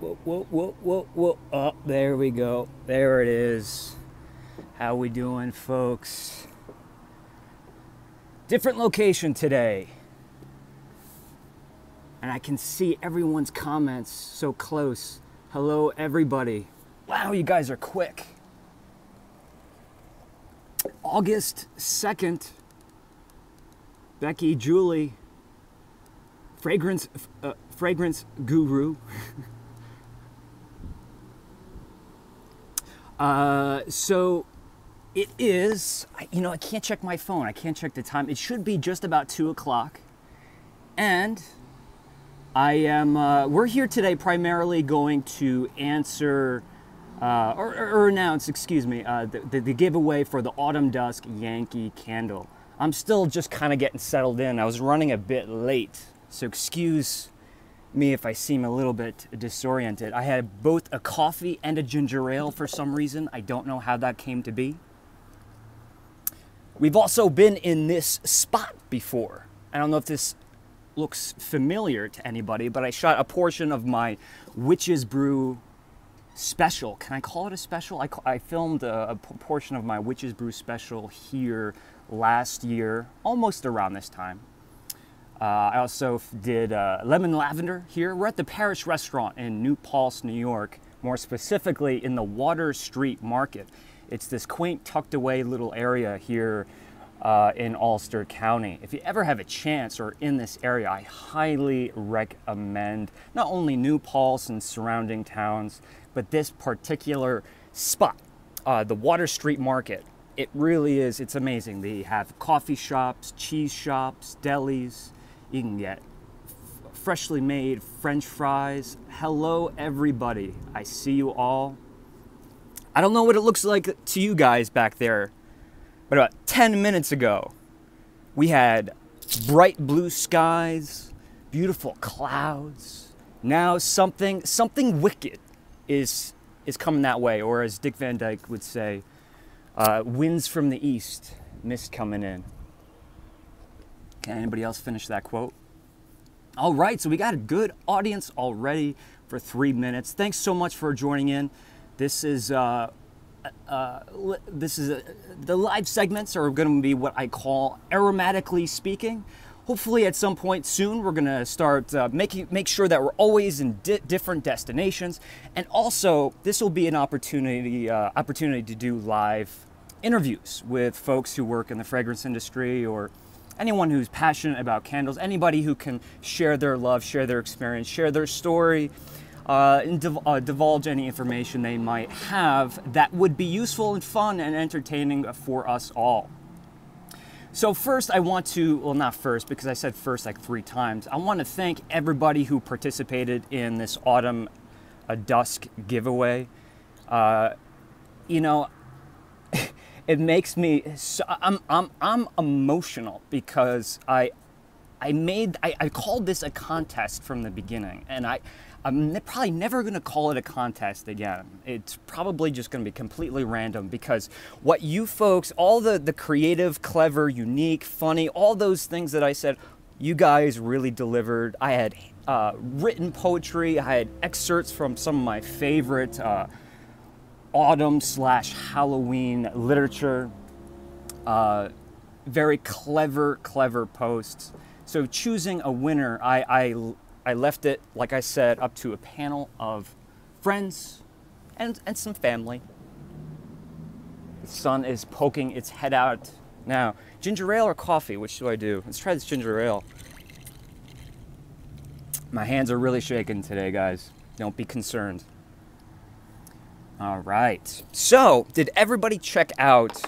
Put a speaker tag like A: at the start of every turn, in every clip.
A: Whoa. Oh, there we go. There it is. How we doing, folks? Different location today. And I can see everyone's comments so close. Hello, everybody. Wow, you guys are quick. August 2nd. Becky, Julie, fragrance guru. So it is, I can't check my phone. I can't check the time. It should be just about 2 o'clock. And we're here today primarily going to answer, or announce, excuse me, the giveaway for the Autumn Dusk Yankee Candle. I'm still just kind of getting settled in. I was running a bit late, so excuse me if I seem a little bit disoriented. I had both a coffee and a ginger ale for some reason. I don't know how that came to be. We've also been in this spot before. I don't know if this looks familiar to anybody, but I shot a portion of my Witch's Brew special. Can I call it a special? I filmed a portion of my Witch's Brew special here last year, almost around this time. I also did Lemon Lavender here. We're at the Parish Restaurant in New Paltz, New York, more specifically in the Water Street Market. It's this quaint, tucked away little area here in Ulster County. If you ever have a chance or in this area, I highly recommend not only New Paltz and surrounding towns, but this particular spot, the Water Street Market. It really is, it's amazing. They have coffee shops, cheese shops, delis. You can get freshly made French fries. Hello, everybody. I see you all. I don't know what it looks like to you guys back there, but about 10 minutes ago, we had bright blue skies, beautiful clouds. Now something wicked is coming that way, or as Dick Van Dyke would say, winds from the east, mist coming in. Can anybody else finish that quote? All right, so we got a good audience already for 3 minutes. Thanks so much for joining in. This is the live segments are going to be what I call Aromatically Speaking. Hopefully at some point soon we're going to start make sure that we're always in different destinations, and also this will be an opportunity to do live interviews with folks who work in the fragrance industry, or anyone who's passionate about candles, anybody who can share their love, share their experience, share their story, and divulge any information they might have that would be useful and fun and entertaining for us all. So first I want to, well, not first, because I said first like 3 times. I want to thank everybody who participated in this Autumn Dusk giveaway. It makes me so, I'm emotional because I called this a contest from the beginning, and I'm probably never going to call it a contest again. It's probably just going to be completely random, because what you folks, all the creative, clever, unique, funny, all those things that I said, you guys really delivered. I had written poetry. I had excerpts from some of my favorite autumn/Halloween literature. Very clever posts. So choosing a winner, I left it, like I said, up to a panel of friends and some family. The sun is poking its head out now. Ginger ale or coffee? Which do I do? Let's try this ginger ale. My hands are really shaking today, guys. Don't be concerned. All right. So, did everybody check out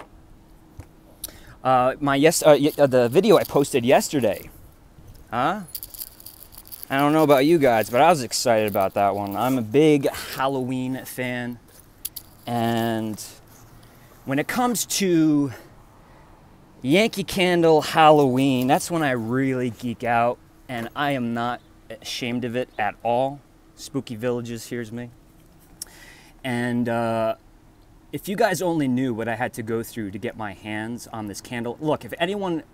A: the video I posted yesterday? Huh? I don't know about you guys, but I was excited about that one. I'm a big Halloween fan, and when it comes to Yankee Candle Halloween, that's when I really geek out, and I am not ashamed of it at all. Spooky Villages, here's me. And if you guys only knew what I had to go through to get my hands on this candle. Look, if anyone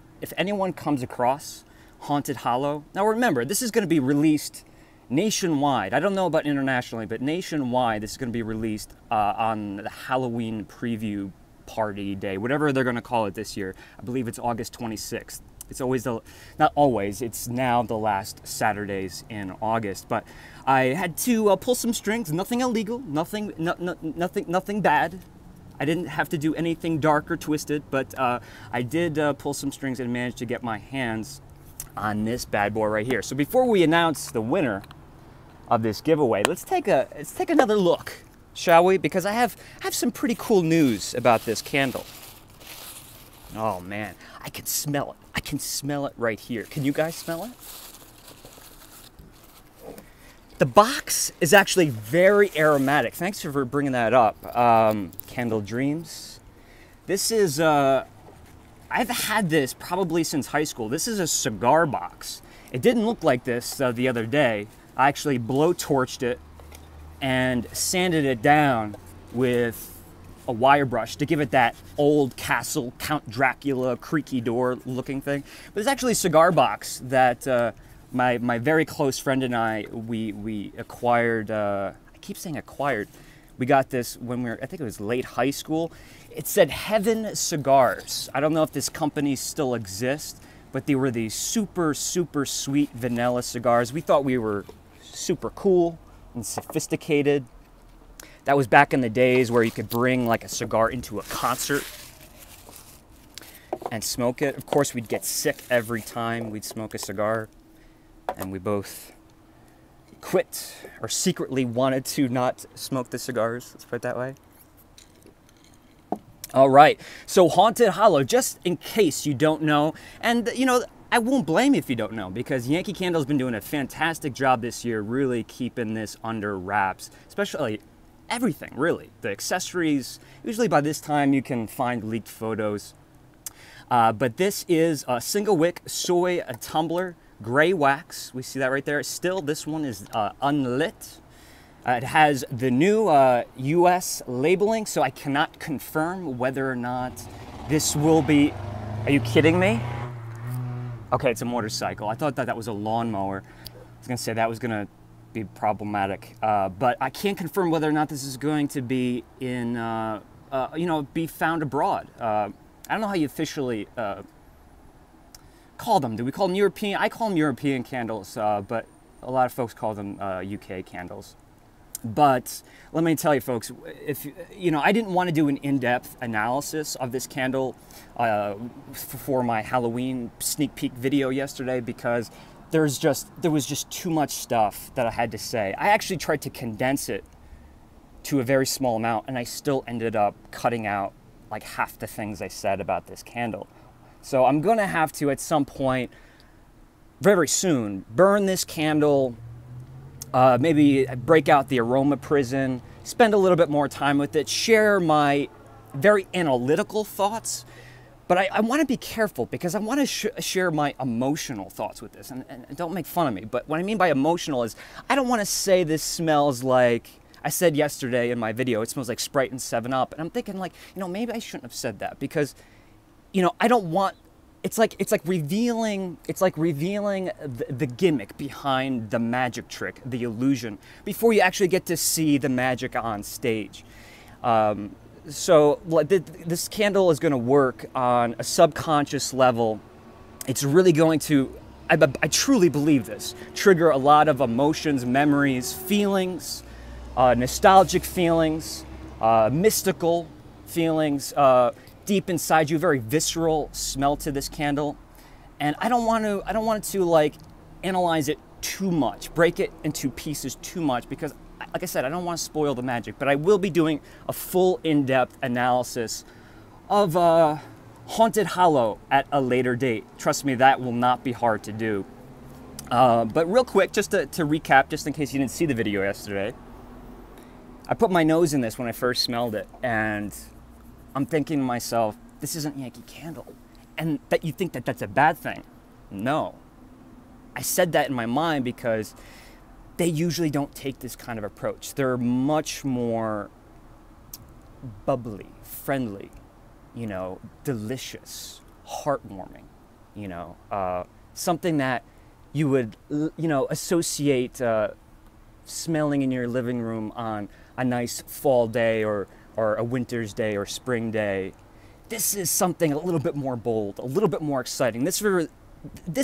A: comes across Haunted Hollow, now remember, this is going to be released nationwide. I don't know about internationally, but nationwide, this is going to be released on the Halloween preview party day, whatever they're going to call it this year. I believe it's August 26th. It's always not always, it's now the last Saturdays in August. But I had to pull some strings, nothing illegal, nothing bad. I didn't have to do anything dark or twisted, but I did pull some strings and managed to get my hands on this bad boy right here. So before we announce the winner of this giveaway, let's take another look, shall we? Because I have some pretty cool news about this candle. Oh man, I can smell it. I can smell it right here. Can you guys smell it? The box is actually very aromatic. Thanks for bringing that up. Candle Dreams. This is, I've had this probably since high school. This is a cigar box. It didn't look like this the other day. I actually blowtorched it and sanded it down with a wire brush to give it that old castle, Count Dracula, creaky door looking thing. But it's actually a cigar box that my very close friend and I, we acquired, I keep saying acquired. We got this when we were, I think it was late high school. It said Heaven Cigars. I don't know if this company still exists, but they were these super, super sweet vanilla cigars. We thought we were super cool and sophisticated. That was back in the days where you could bring like a cigar into a concert and smoke it. Of course, we'd get sick every time we'd smoke a cigar, and we both quit or secretly wanted to not smoke the cigars. Let's put it that way. All right, so Haunted Hollow, just in case you don't know, and you know, I won't blame you if you don't know, because Yankee Candle's been doing a fantastic job this year really keeping this under wraps, especially everything, really. The accessories, usually by this time you can find leaked photos. But this is a single wick soy tumbler, gray wax. We see that right there. Still, this one is unlit. It has the new US labeling, so I cannot confirm whether or not this will be... Are you kidding me? Okay, it's a motorcycle. I thought that was a lawnmower. I was gonna say that was gonna be problematic, but I can't confirm whether or not this is going to be in, you know, be found abroad. I don't know how you officially call them. Do we call them European? I call them European candles, but a lot of folks call them UK candles. But let me tell you, folks, if you know, I didn't want to do an in-depth analysis of this candle for my Halloween sneak peek video yesterday because there was just too much stuff that I had to say. I actually tried to condense it to a very small amount, and I still ended up cutting out like half the things I said about this candle. So I'm gonna have to, at some point, very soon, burn this candle, maybe break out the aroma prison, spend a little bit more time with it, share my very analytical thoughts. But I want to be careful because I want to share my emotional thoughts with this. And don't make fun of me. But what I mean by emotional is I don't want to say this smells like, I said yesterday in my video, it smells like Sprite and 7-Up. And I'm thinking like, you know, maybe I shouldn't have said that because, you know, I don't want, it's like revealing the gimmick behind the magic trick, the illusion, before you actually get to see the magic on stage. So this candle is going to work on a subconscious level. It's really going to, I truly believe this, trigger a lot of emotions, memories, feelings, nostalgic feelings, mystical feelings, deep inside you, very visceral smell to this candle. And I don't want to like analyze it too much, break it into pieces too much, because like I said, I don't want to spoil the magic, but I will be doing a full in-depth analysis of Haunted Hollow at a later date. Trust me, that will not be hard to do. But real quick, just to recap, just in case you didn't see the video yesterday, I put my nose in this when I first smelled it, and I'm thinking to myself, this isn't Yankee Candle. And that you think that that's a bad thing. No. I said that in my mind because they usually don't take this kind of approach. They're much more bubbly, friendly, you know, delicious, heartwarming, you know, something that you would, you know, associate smelling in your living room on a nice fall day or a winter's day or spring day. This is something a little bit more bold, a little bit more exciting. This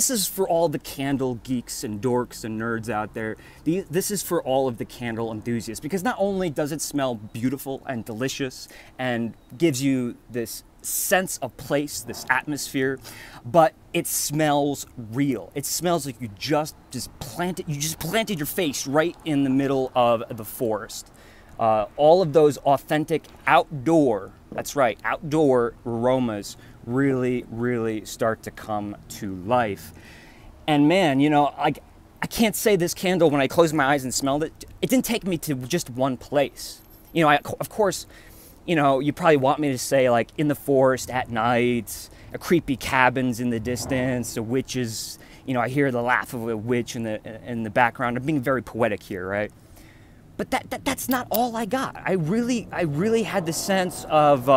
A: is for all the candle geeks and dorks and nerds out there. This is for all of the candle enthusiasts, because not only does it smell beautiful and delicious and gives you this sense of place, this atmosphere, but it smells real. It smells like you just planted your face right in the middle of the forest. All of those authentic outdoor, that's right, outdoor aromas really, really start to come to life. And man, you know, I can't say this candle, when I closed my eyes and smelled it, it didn't take me to just one place. You know, of course, you know, you probably want me to say like in the forest at night, a creepy cabins in the distance, a witches, you know, I hear the laugh of a witch in the background. I'm being very poetic here, right? But that's not all I got. I really had the sense of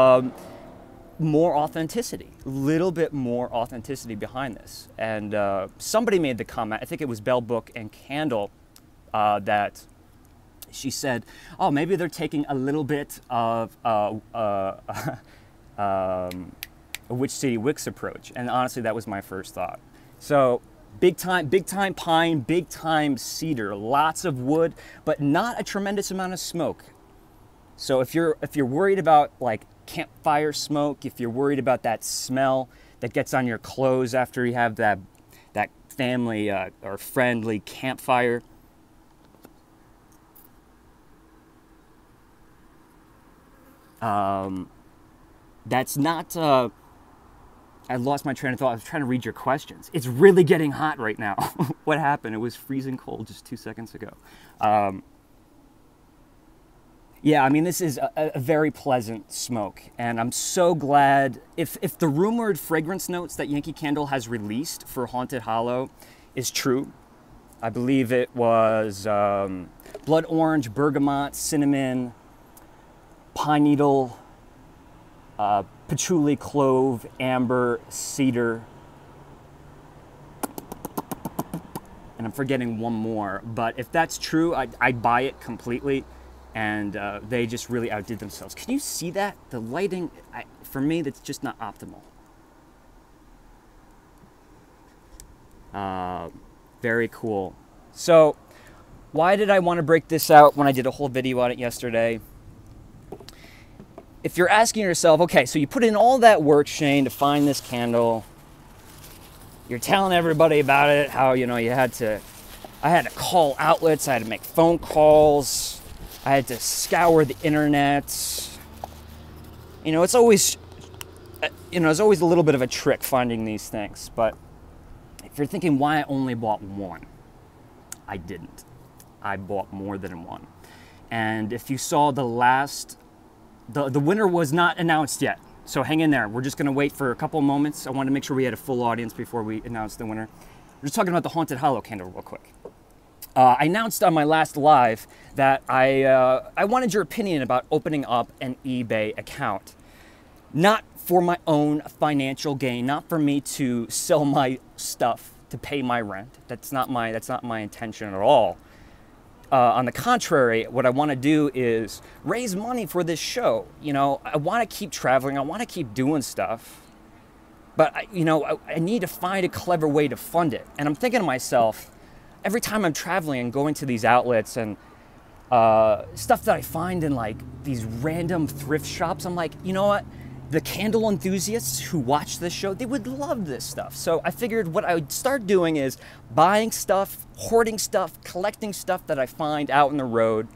A: more authenticity, a little bit more authenticity behind this. And somebody made the comment, I think it was Bell Book and Candle, that she said, oh, maybe they're taking a little bit of a Witch City Wicks approach. And honestly, that was my first thought. So big time pine, big time cedar, lots of wood, but not a tremendous amount of smoke. So if you're worried about like campfire smoke, if you're worried about that smell that gets on your clothes after you have that family or friendly campfire, that's not, I lost my train of thought. I was trying to read your questions. It's really getting hot right now. What happened? It was freezing cold just 2 seconds ago. Yeah, I mean, this is a very pleasant smoke, and I'm so glad, if the rumored fragrance notes that Yankee Candle has released for Haunted Hollow is true. I believe it was blood orange, bergamot, cinnamon, pine needle, patchouli, clove, amber, cedar, and I'm forgetting one more. But if that's true, I'd buy it completely, and they just really outdid themselves. Can you see that? The lighting, for me, that's just not optimal. Very cool. So why did I want to break this out when I did a whole video on it yesterday? If you're asking yourself, okay, so you put in all that work, Shane, to find this candle. You're telling everybody about it, how, you know, I had to call outlets, I had to make phone calls, I had to scour the internet. You know, it's always a little bit of a trick finding these things. But if you're thinking why I only bought one, I didn't. I bought more than one. And if you saw the last, the winner was not announced yet. So hang in there. We're just going to wait for a couple of moments. I wanted to make sure we had a full audience before we announced the winner. We're just talking about the Haunted Hollow candle real quick. I announced on my last live that I wanted your opinion about opening up an eBay account. Not for my own financial gain, not for me to sell my stuff to pay my rent. That's not my intention at all. On the contrary, what I want to do is raise money for this show. You know, I want to keep traveling. I want to keep doing stuff. But, I need to find a clever way to fund it. And I'm thinking to myself, every time I'm traveling and going to these outlets and stuff that I find in like these random thrift shops, I'm like, you know what? The candle enthusiasts who watch this show, they would love this stuff. So I figured what I would start doing is buying stuff, hoarding stuff, collecting stuff that I find out in the road,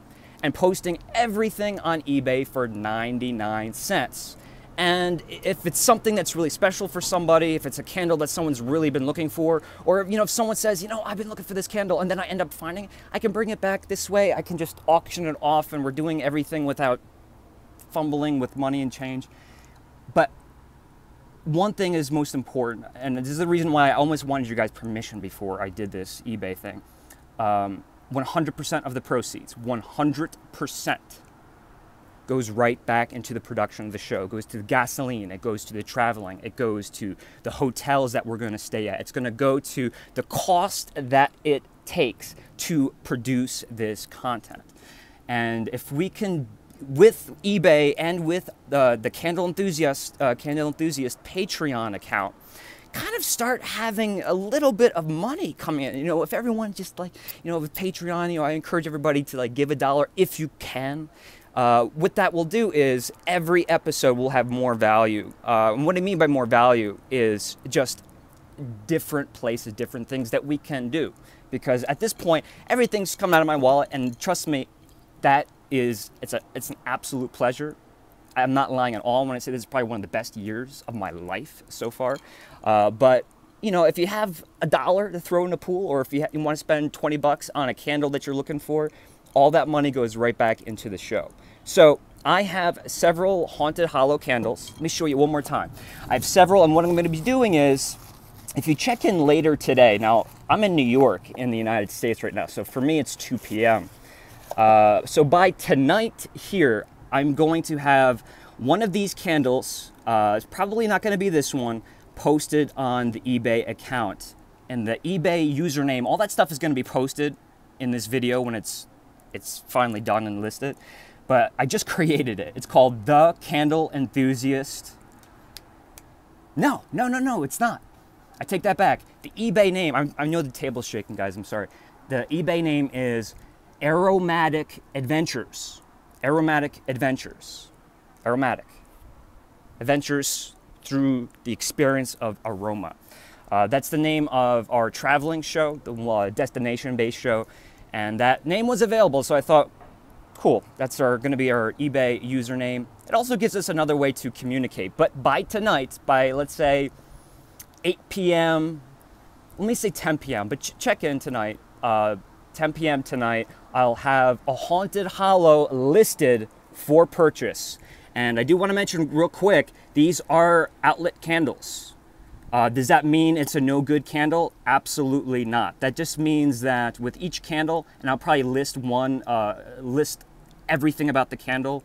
A: and posting everything on eBay for 99 cents. And if it's something that's really special for somebody, if it's a candle that someone's really been looking for, or if someone says, I've been looking for this candle, and then I end up finding it, I can bring it back this way. I can just auction it off, and we're doing everything without fumbling with money and change. But one thing is most important, and this is the reason why I almost wanted you guys' permission before I did this eBay thing. 100% of the proceeds, 100%, goes right back into the production of the show. It goes to the gasoline, it goes to the traveling, it goes to the hotels that we're going to stay at. It's going to go to the cost that it takes to produce this content. And if we can, with eBay and with the Candle Enthusiast Patreon account, kind of start having a little bit of money coming in. You know, if everyone just like, you know, with Patreon, you know, I encourage everybody to like give $1 if you can. What that will do is every episode will have more value. And what I mean by more value is just different places, different things that we can do. Because at this point, everything's coming out of my wallet, and trust me, that is, it's an absolute pleasure. I'm not lying at all when I say this is probably one of the best years of my life so far. But you know, if you have $1 to throw in the pool, or if you want to spend 20 bucks on a candle that you're looking for, all that money goes right back into the show. So I have several Haunted Hollow candles. Let me show you one more time. I have several, and what I'm going to be doing is, if you check in later today, now I'm in New York in the United States right now, so for me it's 2 p.m. So by tonight here, I'm going to have one of these candles, it's probably not going to be this one, posted on the eBay account. And the eBay username, all that stuff is going to be posted in this video when it's finally done and listed. But I just created it. It's called the Candle Enthusiast. No, it's not. I take that back. The eBay name, I know the table's shaking, guys, I'm sorry. The eBay name is Aromatic Adventures. Aromatic Adventures. Aromatic. Adventures through the experience of aroma. That's the name of our traveling show, the destination-based show. And that name was available, so I thought, cool, that's going to be our eBay username. It also gives us another way to communicate. But by tonight, by let's say 8 p.m., let me say 10 p.m., but check in tonight, 10 p.m. tonight, I'll have a Haunted Hollow listed for purchase. And I do want to mention real quick, these are outlet candles. Does that mean it's a no good candle? Absolutely not. That just means that with each candle, and I'll probably list everything about the candle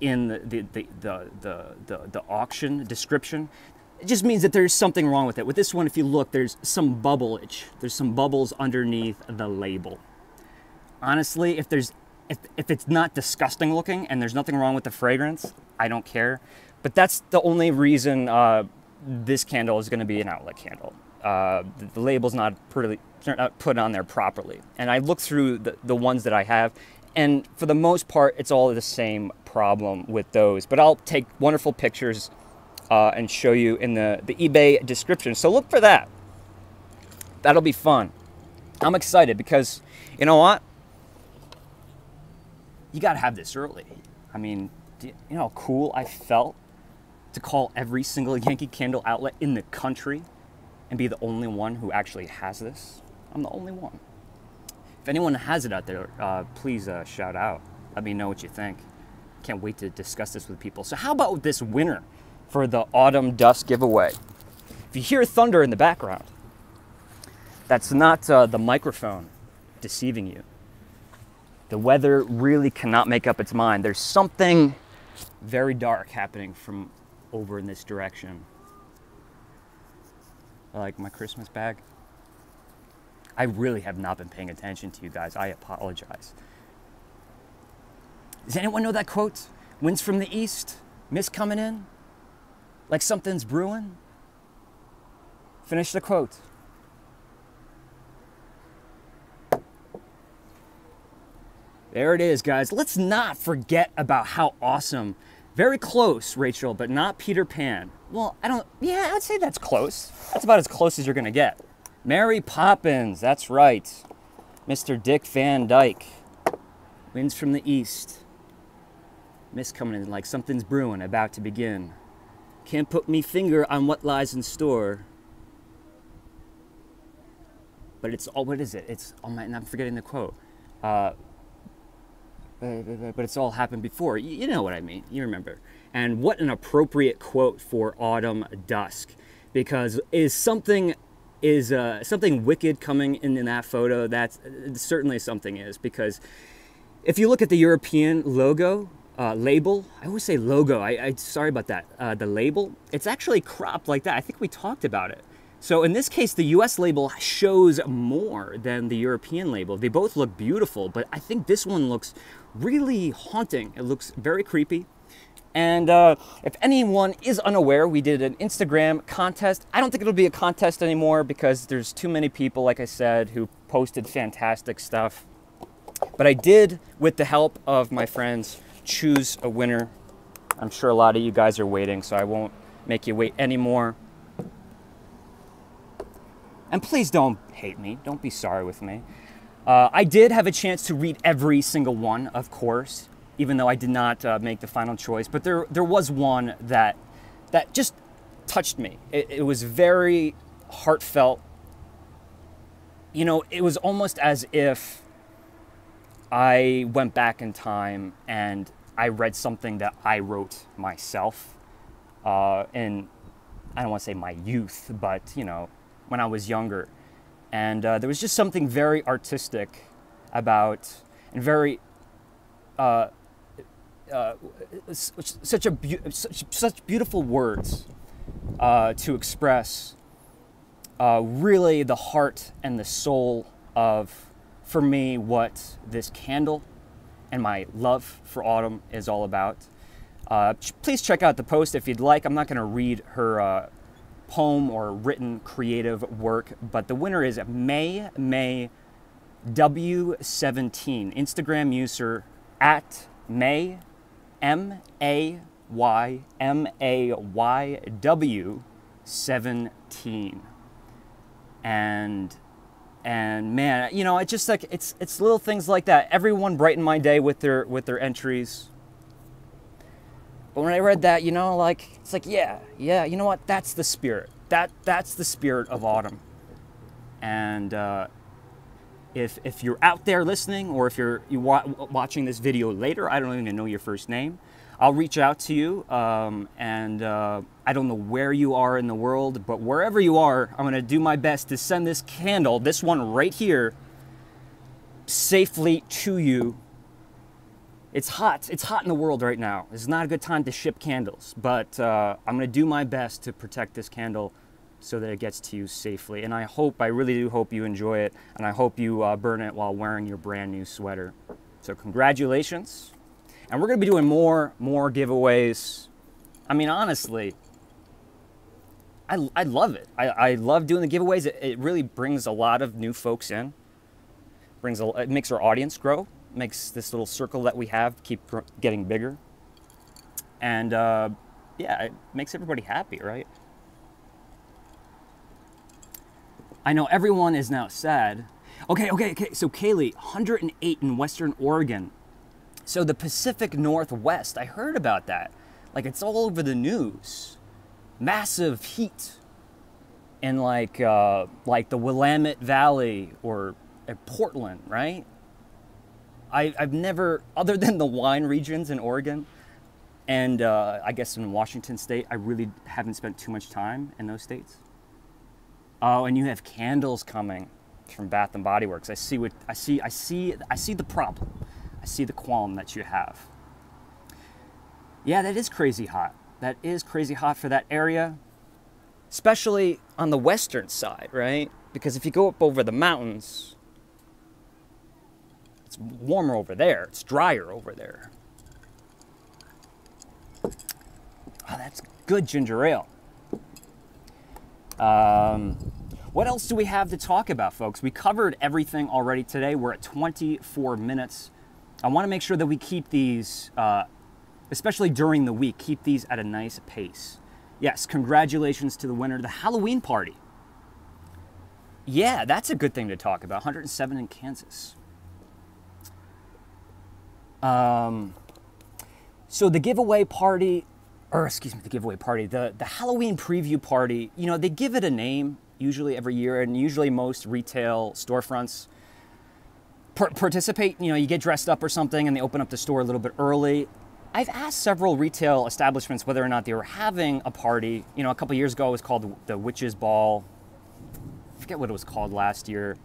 A: in the auction description. It just means that there's something wrong with it. With this one, if you look, there's some bubbleage. There's some bubbles underneath the label. Honestly, if it's not disgusting looking and there's nothing wrong with the fragrance, I don't care. But that's the only reason this candle is going to be an outlet candle. The label's not put on there properly. And I looked through the ones that I have, and for the most part, it's all the same problem with those. But I'll take wonderful pictures and show you in the eBay description. So look for that. That'll be fun. I'm excited because, you know what? You got to have this early. I mean, you know how cool I felt to call every single Yankee Candle outlet in the country and be the only one who actually has this? I'm the only one. If anyone has it out there, please shout out. Let me know what you think. Can't wait to discuss this with people. So how about this winner for the Autumn DUSK Giveaway? If you hear thunder in the background, that's not the microphone deceiving you. The weather really cannot make up its mind. There's something very dark happening from over in this direction. I like my Christmas bag. I really have not been paying attention to you guys. I apologize. Does anyone know that quote? Winds from the east, mist coming in, like something's brewing. Finish the quote. There it is, guys. Let's not forget about how awesome. Very close, Rachel, but not Peter Pan. Well, yeah, I would say that's close. That's about as close as you're gonna get. Mary Poppins, that's right. Mr. Dick Van Dyke. Winds from the east. Mist coming in like something's brewing, about to begin. Can't put me finger on what lies in store. But it's all, what is it? It's, oh my, I'm forgetting the quote. But it's all happened before. You know what I mean. You remember. And what an appropriate quote for Autumn Dusk, because is something wicked coming in that photo? That's certainly something is, because If you look at the European logo, label, I always say logo, I sorry about that, the label, it's actually cropped like that. I think we talked about it. So in this case, the US label shows more than the European label. They both look beautiful, but I think this one looks really haunting. It looks very creepy. And if anyone is unaware, we did an Instagram contest. I don't think it'll be a contest anymore because there's too many people, like I said, who posted fantastic stuff. But I did, with the help of my friends, choose a winner. I'm sure a lot of you guys are waiting, so I won't make you wait anymore. And please don't hate me. Don't be sorry with me. I did have a chance to read every single one, of course, even though I did not make the final choice. But there was one that just touched me. It was very heartfelt. You know, it was almost as if I went back in time and I read something that I wrote myself in, I don't want to say my youth, but, you know, when I was younger. And there was just something very artistic about, and very, such beautiful words to express really the heart and the soul of, for me, what this candle and my love for autumn is all about. Please check out the post if you'd like. I'm not going to read her poem or written creative work, but the winner is May W17, Instagram user at May MAYMAYW17. And man, you know, it's just like it's little things like that. Everyone brightened my day with their entries. But when I read that, you know, like it's like yeah, you know what? That's the spirit. That's the spirit of autumn. And if you're out there listening, or if you're watching this video later, I don't even know your first name. I'll reach out to you, and I don't know where you are in the world, but wherever you are, I'm going to do my best to send this candle, this one right here, safely to you. It's hot in the world right now. It's not a good time to ship candles, but I'm going to do my best to protect this candle so that it gets to you safely. And I really do hope you enjoy it, and I hope you burn it while wearing your brand new sweater. So congratulations. And we're going to be doing more giveaways. I mean, honestly, I love it. I love doing the giveaways. It really brings a lot of new folks in. It makes our audience grow. Makes this little circle that we have keep getting bigger. And yeah, it makes everybody happy, right? I know everyone is now sad. Okay. So Kaylee, 108 in Western Oregon. So the Pacific Northwest, I heard about that. Like, it's all over the news. Massive heat in like the Willamette Valley or at Portland, right? I've never, other than the wine regions in Oregon and I guess in Washington State, I really haven't spent too much time in those states. Oh, and you have candles coming from Bath and Body Works. I see the problem. I see the qualm that you have. Yeah, that is crazy hot. That is crazy hot for that area, especially on the western side, right? Because if you go up over the mountains, it's warmer over there. It's drier over there. Oh, that's good ginger ale. What else do we have to talk about, folks? We covered everything already today. We're at 24 minutes. I want to make sure that we keep these, especially during the week, keep these at a nice pace. Yes, congratulations to the winner of the Halloween party. Yeah, that's a good thing to talk about. 107 in Kansas. So the giveaway party, or excuse me, the giveaway party, the Halloween preview party, you know, they give it a name usually every year, and usually most retail storefronts participate. You know, you get dressed up or something and they open up the store a little bit early. I've asked several retail establishments whether or not they were having a party. You know, a couple years ago it was called the Witch's Ball. I forget what it was called last year.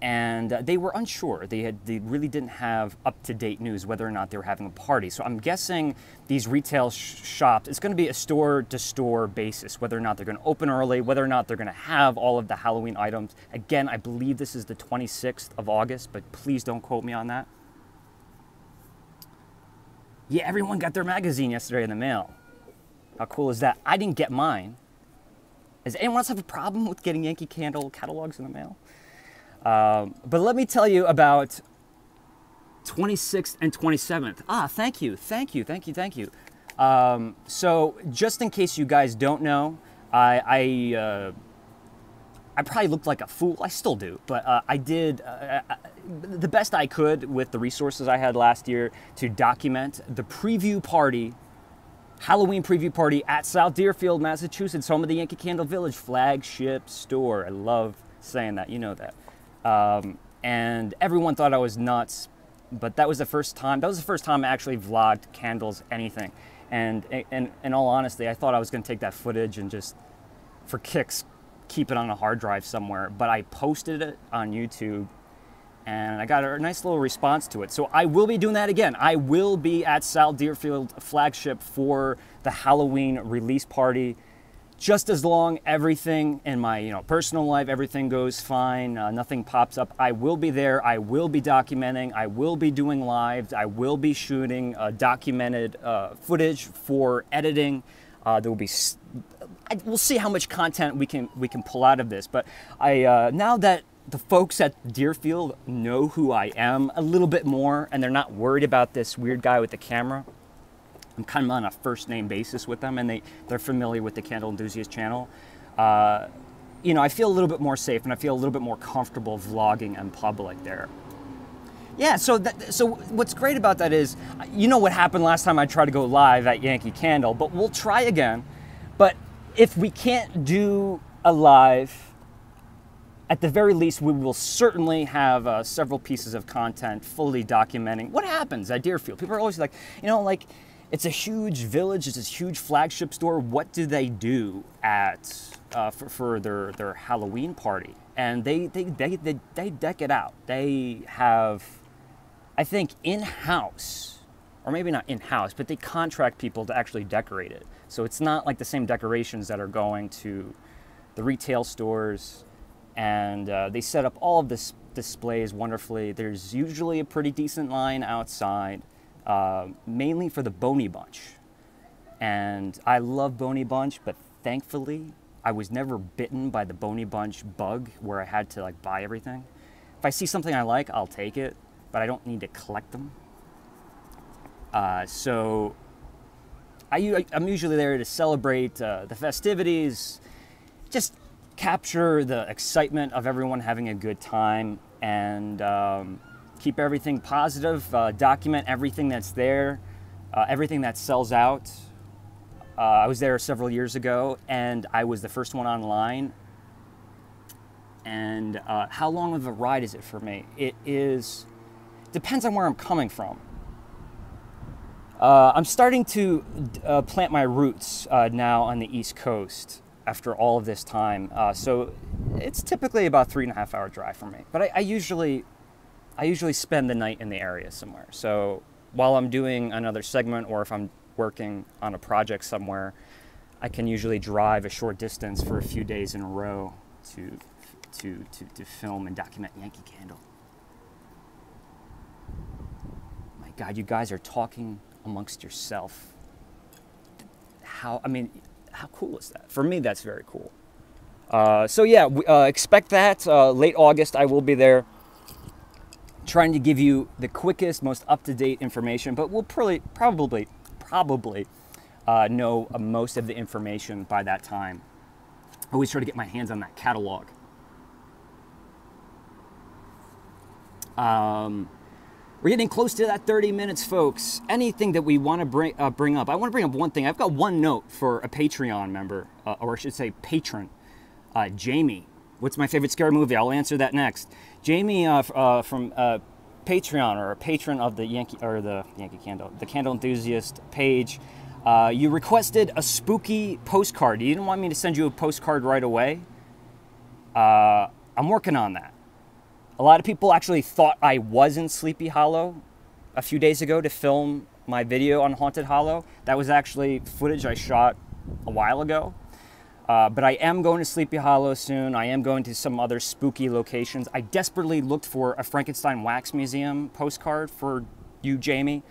A: and they were unsure. They really didn't have up-to-date news whether or not they were having a party. So I'm guessing these retail shops, it's going to be a store-to-store basis, whether or not they're going to open early, whether or not they're going to have all of the Halloween items. Again, I believe this is the 26th of August, but please don't quote me on that. Yeah, everyone got their magazine yesterday in the mail. How cool is that? I didn't get mine. Does anyone else have a problem with getting Yankee Candle catalogs in the mail? But let me tell you about 26th and 27th. Ah, thank you. So just in case you guys don't know, I probably looked like a fool. I still do, but I did the best I could with the resources I had last year to document the preview party, Halloween preview party at South Deerfield, Massachusetts, home of the Yankee Candle Village flagship store. I love saying that, you know that. And everyone thought I was nuts, but that was the first time I actually vlogged candles, anything. And in all honesty, I thought I was going to take that footage and just, for kicks, keep it on a hard drive somewhere. But I posted it on YouTube, and I got a nice little response to it. So I will be doing that again. I will be at South Deerfield flagship for the Halloween release party. Just as long everything in my personal life, everything goes fine, nothing pops up, I will be there, I will be documenting, I will be doing lives, I will be shooting documented footage for editing. There will be, we'll see how much content we can pull out of this. But now that the folks at Deerfield know who I am a little bit more, and they're not worried about this weird guy with the camera, I'm kind of on a first name basis with them, and they're familiar with the Candle Enthusiast channel. I feel a little bit more safe, and I feel a little bit more comfortable vlogging in public there. Yeah, so what's great about that is, you know what happened last time I tried to go live at Yankee Candle, but we'll try again. But if we can't do a live, at the very least, we will certainly have several pieces of content fully documenting what happens at Deerfield. People are always like, it's a huge village, it's this huge flagship store. What do they do at for their Halloween party? And they deck it out. They have, I think, in-house, or maybe not in-house, but they contract people to actually decorate it. So it's not like the same decorations that are going to the retail stores. And they set up all of this displays wonderfully. There's usually a pretty decent line outside. Mainly for the Boney Bunch. And I love Boney Bunch, but thankfully I was never bitten by the Boney Bunch bug where I had to buy everything. If I see something I like, I'll take it, but I don't need to collect them. So I'm usually there to celebrate the festivities, just capture the excitement of everyone having a good time, and keep everything positive, document everything that's there, everything that sells out. I was there several years ago, and I was the first one online. And how long of a ride is it for me? Depends on where I'm coming from. I'm starting to plant my roots now on the East Coast after all of this time. So it's typically about 3.5 hour drive for me. But I usually spend the night in the area somewhere. So while I'm doing another segment, or if I'm working on a project somewhere, I can usually drive a short distance for a few days in a row to film and document Yankee Candle. My God, you guys are talking amongst yourself. How cool is that? For me, that's very cool. So yeah, expect that. Late August, I will be there, trying to give you the quickest, most up-to-date information, but we'll probably know most of the information by that time. I always try to get my hands on that catalog. We're getting close to that 30 minutes, folks. Anything that we want to bring up. I want to bring up one thing. I've got one note for a Patreon member, or I should say patron, Jamie. What's my favorite scary movie? I'll answer that next. Jamie from Patreon, or a patron of the Yankee Candle, the Candle Enthusiast page. You requested a spooky postcard. You didn't want me to send you a postcard right away. I'm working on that. A lot of people actually thought I was in Sleepy Hollow a few days ago to film my video on Haunted Hollow. That was actually footage I shot a while ago. But I am going to Sleepy Hollow soon. I am going to some other spooky locations. I desperately looked for a Frankenstein Wax Museum postcard for you, Jamie,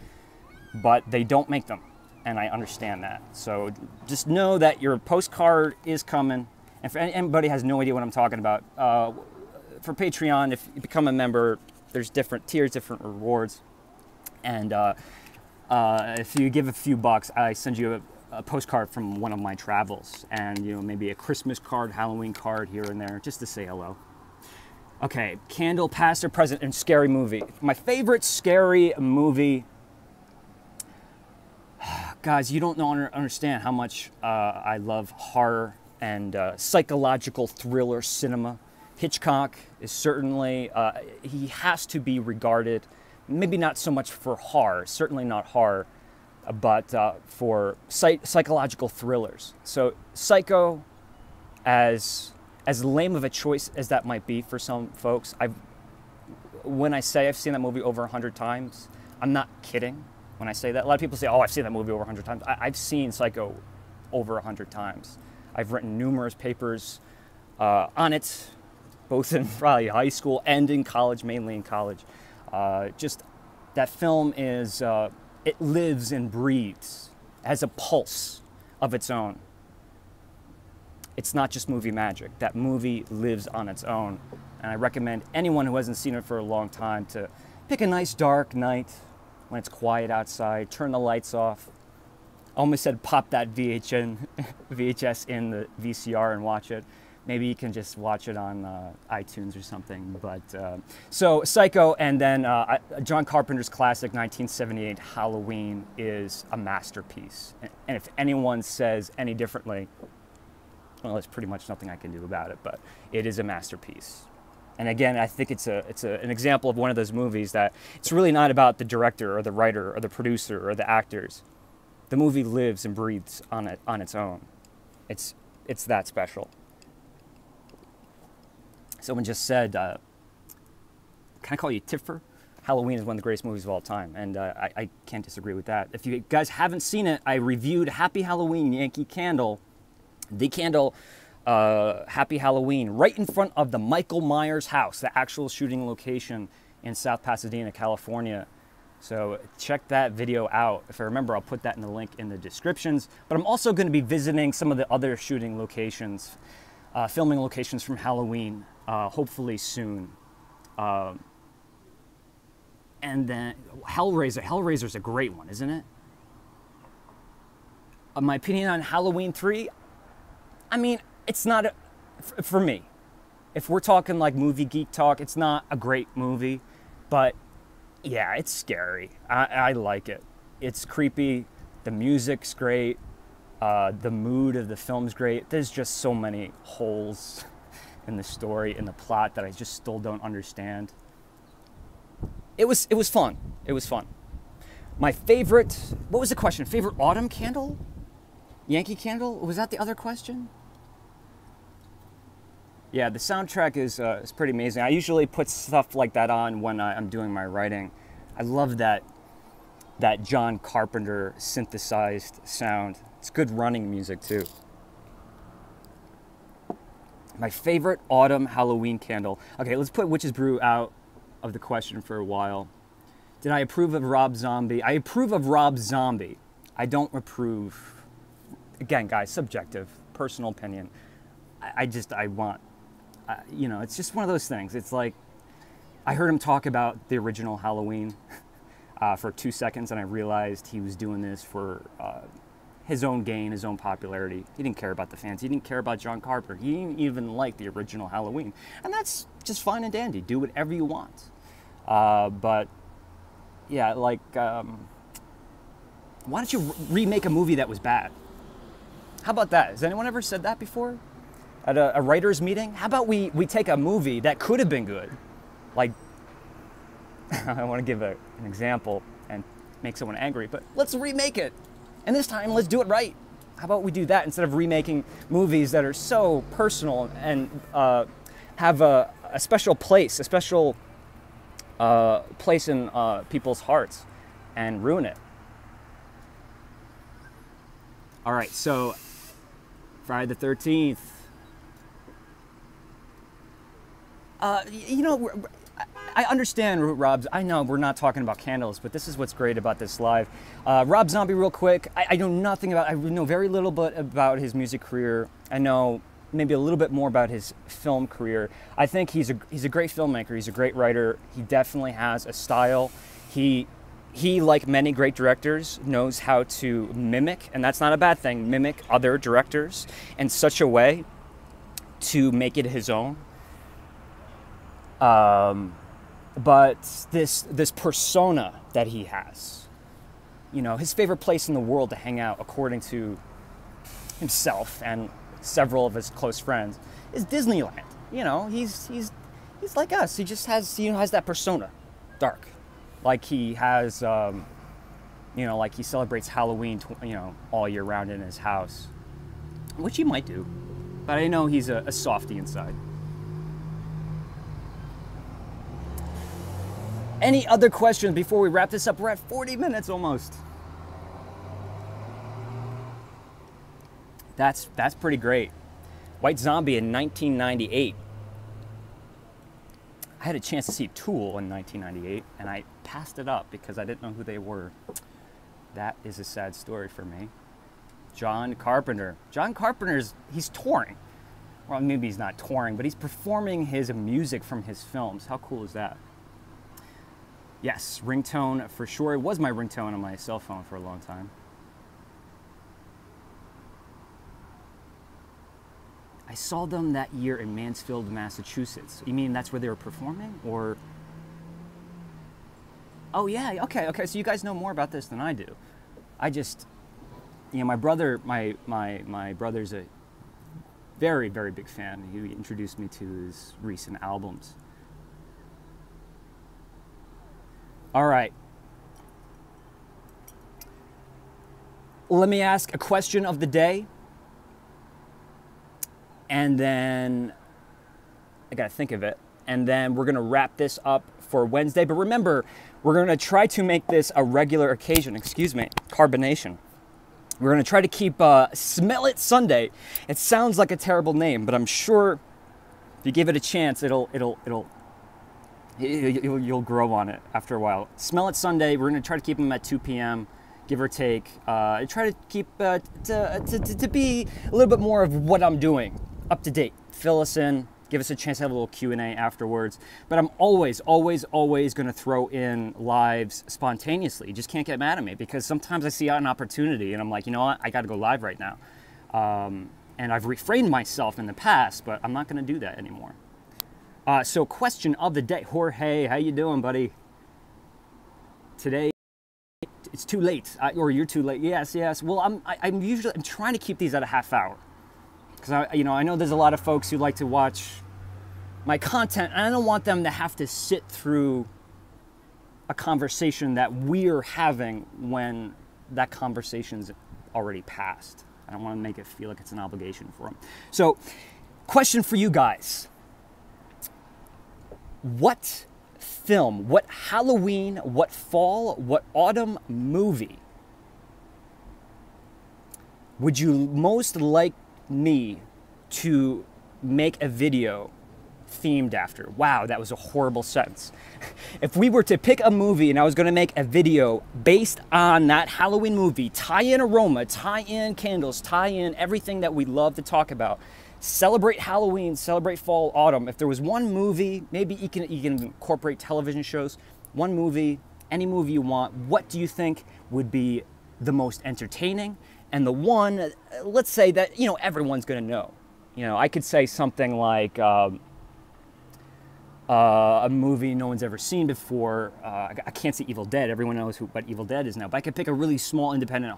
A: but they don't make them, and I understand that. So just know that your postcard is coming. And for anybody who has no idea what I'm talking about, for Patreon, if you become a member, there's different tiers, different rewards. And if you give a few bucks, I send you a postcard from one of my travels, and maybe a Christmas card, Halloween card here and there, just to say hello. Okay, Candle, past or present, and scary movie. My favorite scary movie. Guys, you don't understand how much I love horror and psychological thriller cinema. Hitchcock is certainly, he has to be regarded, maybe not so much for horror, certainly not horror, but for psychological thrillers. So Psycho, as lame of a choice as that might be for some folks, when I say I've seen that movie over 100 times, I'm not kidding when I say that. A lot of people say, oh, I've seen that movie over 100 times. I've seen Psycho over 100 times. I've written numerous papers on it, both in probably high school and in college, mainly in college. Just that film is, it lives and breathes, has a pulse of its own. It's not just movie magic. That movie lives on its own. And I recommend anyone who hasn't seen it for a long time to pick a nice dark night when it's quiet outside, turn the lights off. I almost said pop that VHS in the VCR and watch it. Maybe you can just watch it on iTunes or something. But so Psycho, and then John Carpenter's classic 1978 Halloween is a masterpiece. And if anyone says any differently, well, there's pretty much nothing I can do about it. But it is a masterpiece. And again, I think it's an example of one of those movies that it's really not about the director or the writer or the producer or the actors. The movie lives and breathes on its own. It's that special. Someone just said, can I call you Tiffer? Halloween is one of the greatest movies of all time, and I can't disagree with that. If you guys haven't seen it, I reviewed Happy Halloween, Yankee Candle, the Candle, Happy Halloween, right in front of the Michael Myers house, the actual shooting location in South Pasadena, California. So check that video out. If I remember, I'll put that in the link in the descriptions. But I'm also going to be visiting some of the other shooting locations, filming locations from Halloween, hopefully soon. And then Hellraiser. Hellraiser's a great one, isn't it? My opinion on Halloween 3, I mean, it's not, for me, if we're talking like movie geek talk, it's not a great movie, but yeah, it's scary. I like it. It's creepy. The music's great. The mood of the film's great. There's just so many holes in the story, in the plot, that I just still don't understand. It was fun. It was fun. My favorite, what was the question? Favorite autumn candle? Yankee Candle? Was that the other question? Yeah, the soundtrack is pretty amazing. I usually put stuff like that on when I'm doing my writing. I love that John Carpenter synthesized sound. It's good running music too. My favorite autumn Halloween candle. Okay, let's put Witch's Brew out of the question for a while. Did I approve of Rob Zombie? I approve of Rob Zombie. I don't approve. Again, guys, subjective, personal opinion. I want, you know, it's just one of those things. It's like, I heard him talk about the original Halloween for 2 seconds, and I realized he was doing this for his own gain, his own popularity. He didn't care about the fans. He didn't care about John Carpenter. He didn't even like the original Halloween. And that's just fine and dandy. Do whatever you want. But, yeah, like, why don't you remake a movie that was bad? How about that? Has anyone ever said that before? At a writer's meeting? How about we take a movie that could have been good? Like, I want to give an example and make someone angry, but let's remake it. And this time, let's do it right. How about we do that instead of remaking movies that are so personal and have a a special place, a special place in people's hearts, and ruin it. All right, so Friday the 13th. You know, I understand, Rob. I know we're not talking about candles, but this is what's great about this live. Rob Zombie, real quick. I know nothing about. I know very little bit about his music career. I know maybe a little bit more about his film career. I think he's a great filmmaker. He's a great writer. He definitely has a style. He, like many great directors, knows how to mimic, and that's not a bad thing, mimic other directors in such a way to make it his own. But this persona that he has, you know, his favorite place in the world to hang out, according to himself and several of his close friends, is Disneyland. You know, he's like us. He just has, you know, has that persona, dark, like he has, you know, like he celebrates Halloween, you know, all year round in his house, which he might do, but I know he's a softie inside. Any other questions before we wrap this up? We're at 40 minutes almost. That's pretty great. White Zombie in 1998. I had a chance to see Tool in 1998, and I passed it up because I didn't know who they were. That is a sad story for me. John Carpenter. John Carpenter's, he's touring. Well, maybe he's not touring, but he's performing his music from his films. How cool is that? Yes, ringtone for sure. It was my ringtone on my cell phone for a long time. I saw them that year in Mansfield, Massachusetts. You mean that's where they were performing, or? Oh yeah, okay. So you guys know more about this than I do. I just, you know, my brother's a very, very big fan. He introduced me to his recent albums. All right. Let me ask a question of the day. And then I got to think of it. And then we're going to wrap this up for Wednesday. But remember, we're going to try to make this a regular occasion. Excuse me, carbonation. We're going to try to keep Smell It Sunday. It sounds like a terrible name, but I'm sure if you give it a chance, you'll grow on it after a while. Smell It Sunday. We're going to try to keep them at 2 p.m., give or take. Try to keep to be a little bit more of what I'm doing, up to date. Fill us in. Give us a chance to have a little Q&A afterwards. But I'm always going to throw in lives spontaneously. You just can't get mad at me, because sometimes I see an opportunity and I'm like, you know what, I got to go live right now. And I've refrained myself in the past, but I'm not going to do that anymore. So question of the day. Jorge, how you doing, buddy? Today, it's too late, or you're too late. Yes. Well, I'm trying to keep these at a half hour, because I know there's a lot of folks who like to watch my content, and I don't want them to have to sit through a conversation that we're having when that conversation's already passed. I don't want to make it feel like it's an obligation for them. So, question for you guys. What film, what Halloween, what fall, what autumn movie would you most like me to make a video themed after? Wow, that was a horrible sentence. If we were to pick a movie and I was going to make a video based on that Halloween movie, tie in aroma, tie in candles, tie in everything that we love to talk about, celebrate Halloween, celebrate fall, autumn. If there was one movie, maybe you can incorporate television shows, one movie, any movie you want, what do you think would be the most entertaining? And the one, let's say that, you know, everyone's gonna know. You know, I could say something like a movie no one's ever seen before. I can't say Evil Dead. Everyone knows what Evil Dead is now. But I could pick a really small independent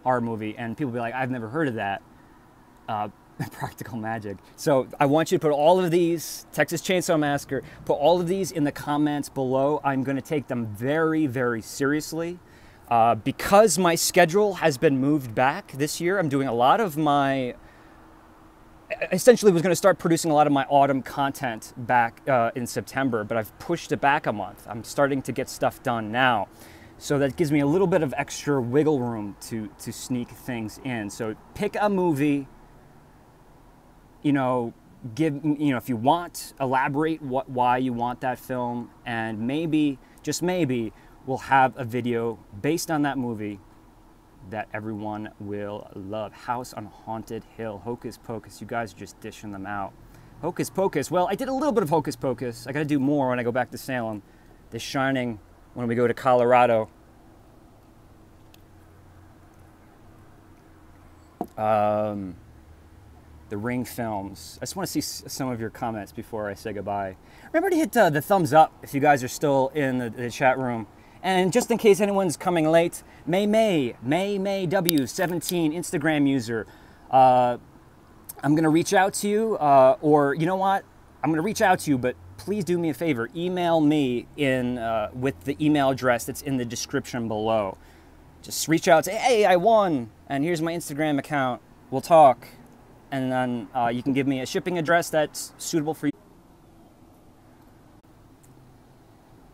A: horror movie and people be like, I've never heard of that. Practical Magic. So I want you to put all of these, Texas Chainsaw Massacre, put all of these in the comments below. I'm going to take them very, very seriously. Because my schedule has been moved back this year, I'm doing a lot of my essentially was going to start producing a lot of my autumn content back in September, but I've pushed it back a month. I'm starting to get stuff done now. So that gives me a little bit of extra wiggle room to sneak things in. So pick a movie, you know, if you want, elaborate why you want that film, and maybe, just maybe, we'll have a video based on that movie that everyone will love. House on Haunted Hill, Hocus Pocus. You guys are just dishing them out. Hocus Pocus. Well, I did a little bit of Hocus Pocus. I got to do more when I go back to Salem. The Shining when we go to Colorado. The Ring films. I just want to see some of your comments before I say goodbye. Remember to hit the thumbs up if you guys are still in the chat room. And just in case anyone's coming late, May W17 Instagram user, I'm going to reach out to you, or you know what? I'm going to reach out to you, but please do me a favor. Email me with the email address that's in the description below. Just reach out, say, hey, I won, and here's my Instagram account. We'll talk. And then you can give me a shipping address that's suitable for you.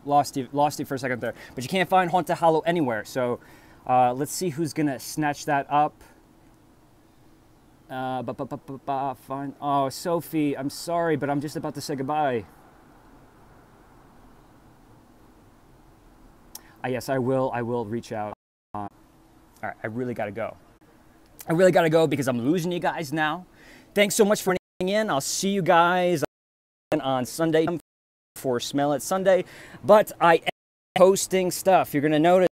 A: Lost you for a second there. But you can't find Haunted Hollow anywhere. So let's see who's going to snatch that up. Fine. Oh, Sophie, I'm sorry, but I'm just about to say goodbye. Yes, I will reach out. All right, I really got to go. I really got to go because I'm losing you guys now. Thanks so much for tuning in. I'll see you guys on Sunday for Smell It Sunday. But I am posting stuff. You're going to notice